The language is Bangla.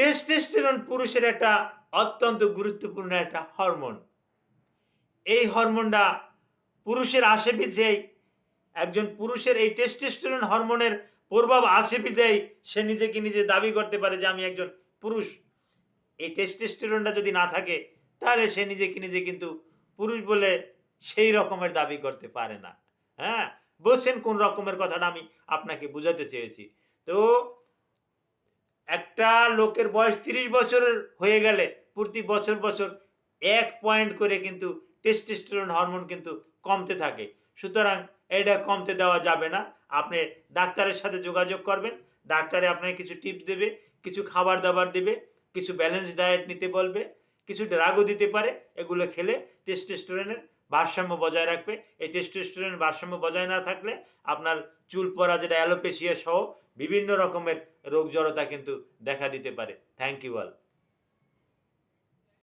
টেস্টোস্টেরন পুরুষের একটা অত্যন্ত গুরুত্বপূর্ণ একটা হরমোন। এই হরমোনটা পুরুষের আসে বিধেই একজন পুরুষের এই টেস্টোস্টেরন হরমোনের প্রভাব আসে বিধেই সে নিজেকে নিজে দাবি করতে পারে যে আমি একজন পুরুষ। এই টেস্টোস্টেরনটা যদি না থাকে তাহলে সে নিজেকে নিজে কিন্তু পুরুষ বলে সেই রকমের দাবি করতে পারে না। হ্যাঁ, বুঝছেন কোন রকমের কথাটা আমি আপনাকে বুঝাতে চেয়েছি। তো একটা লোকের বয়স ৩০ বছরের হয়ে গেলে প্রতি বছর বছর ১ পয়েন্ট করে কিন্তু টেস্টোস্টেরন হরমোন কিন্তু কমতে থাকে। সুতরাং এটা কমতে দেওয়া যাবে না। আপনি ডাক্তারের সাথে যোগাযোগ করবেন। ডাক্তারে আপনাকে কিছু টিপস দেবে, কিছু খাবার-দাবার দেবে, কিছু ব্যালেন্স ডায়েট নিতে বলবে, কিছু ড্রাগও দিতে পারে। এগুলো খেলে টেস্টোস্টেরনের ভারসাম্য বজায় রাখবে। এই টেস্টোস্টেরনের ভারসাম্য বজায় না থাকলে আপনার চুল পড়া যেটা অ্যালোপেশিয়া সহ বিভিন্ন রকমের রোগ জড়তা কিন্তু দেখা দিতে পারে। Thank you all.